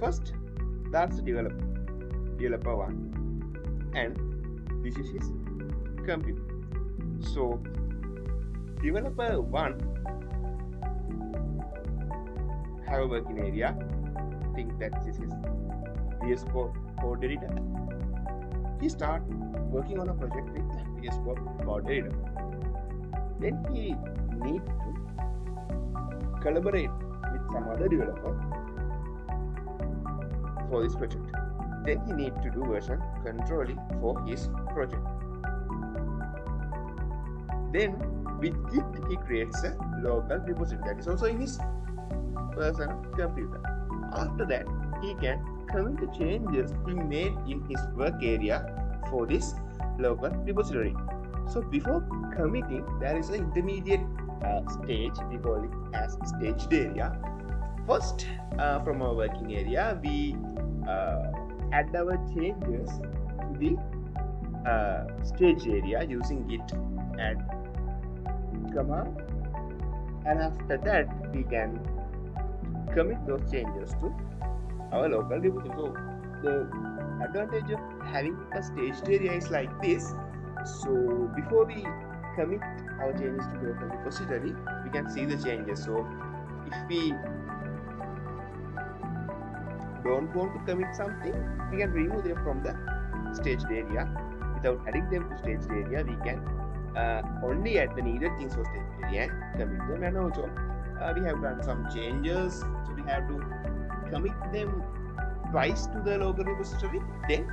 First, that's the developer 1, and this is his computer. So developer 1 have a working area. Think that this is VS Code editor. He start working on a project with VS Code editor. Then he need to collaborate with some other developer for this project. Then he need to do version controlling for his project. Then with Git he creates a local repository that is also in his personal computer. After that, he can commit the changes he made in his work area for this local repository. So before committing, there is an intermediate stage. We call it as staged area. First, from our working area, we add our changes to the stage area using git add command, and after that we can commit those changes to our local repository. So the advantage of having a staged area is like this. So before we commit our changes to the local repository, we can see the changes. So if we don't want to commit something, we can remove them from the staged area. Without adding them to staged area, we can only add the needed things for staged area and commit them. And also we have done some changes, so we have to commit them twice to the local repository. Then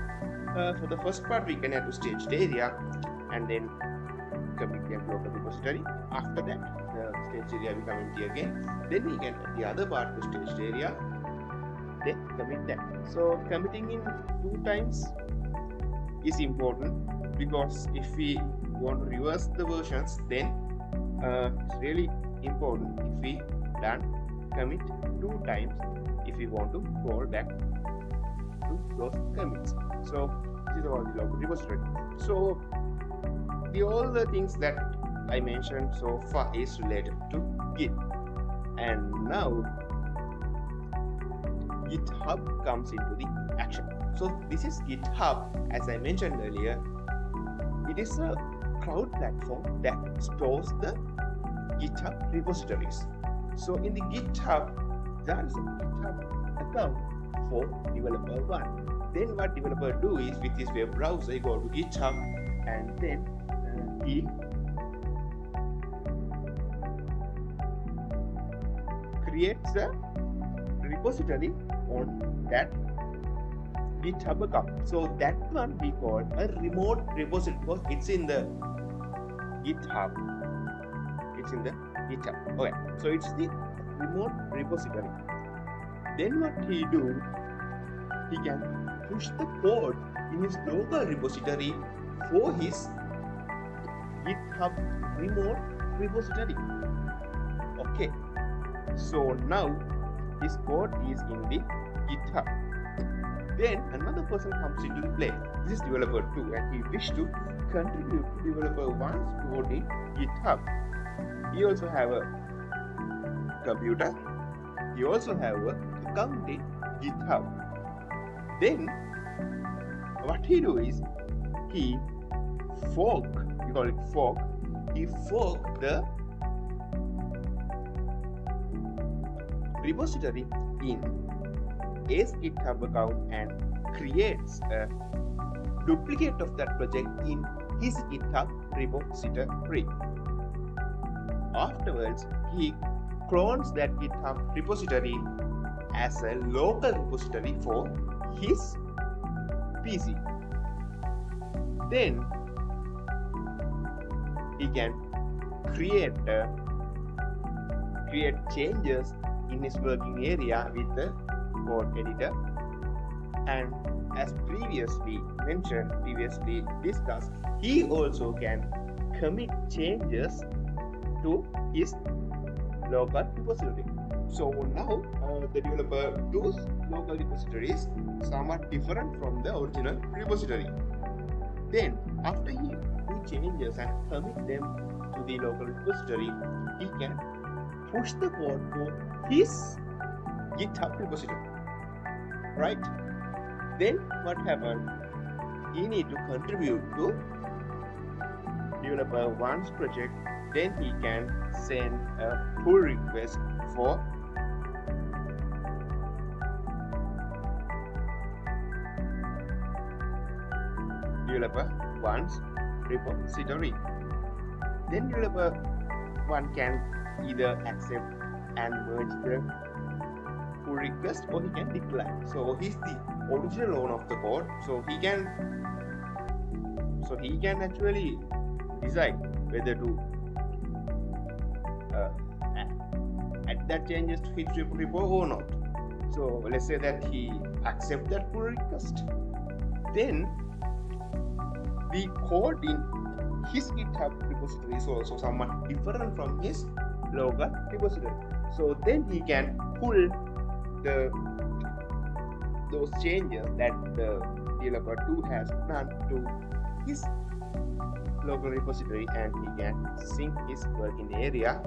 for the first part we can add to staged area and then commit them to local repository. After that, the staged area will come empty again. Then we can add the other part to staged area, then commit that. So committing in 2 times is important, because if we want to reverse the versions, then it's really important if we done commit 2 times if we want to roll back to those commits. So this is about the local repository. So all the things that I mentioned so far is related to Git. And now GitHub comes into the action. So this is GitHub. As I mentioned earlier, it is a cloud platform that stores the GitHub repositories. So in the GitHub, there is a GitHub account for developer 1. Then what developer do is, with his web browser, he go to GitHub and then he creates a repository on that GitHub account. So that one we call a remote repository because it's in the GitHub. It's in the GitHub. Okay, so it's the remote repository. Then what he do? He can push the code in his local repository for his GitHub remote repository. Okay, so now his code is in the GitHub. Then another person comes into the play. This is developer 2, and he wishes to contribute to developer 1's code in GitHub. He also have a computer. He also have an account in GitHub. Then what he do is he fork. We call it fork. He fork the repository in his GitHub account and creates a duplicate of that project in his GitHub repository. Afterwards, he clones that GitHub repository as a local repository for his PC. Then he can create changes in his working area with the code editor, and as previously discussed, he also can commit changes to his local repository. So now the developer 2's local repository is somewhat different from the original repository. Then after he do changes and commit them to the local repository, he can push the code for his GitHub repository. right? Then what happens? He need to contribute to developer one's project. Then he can send a pull request for developer one's repository. Then developer one can either accept and merge the pull request, or he can decline. So he's the original owner of the code. So he can actually decide whether to add that changes to his repo or not. So let's say that he accepts that pull request. Then the code in his GitHub repository is also somewhat different from his local repository. So then he can pull those changes that the developer 2 has done to his local repository, and he can sync his working area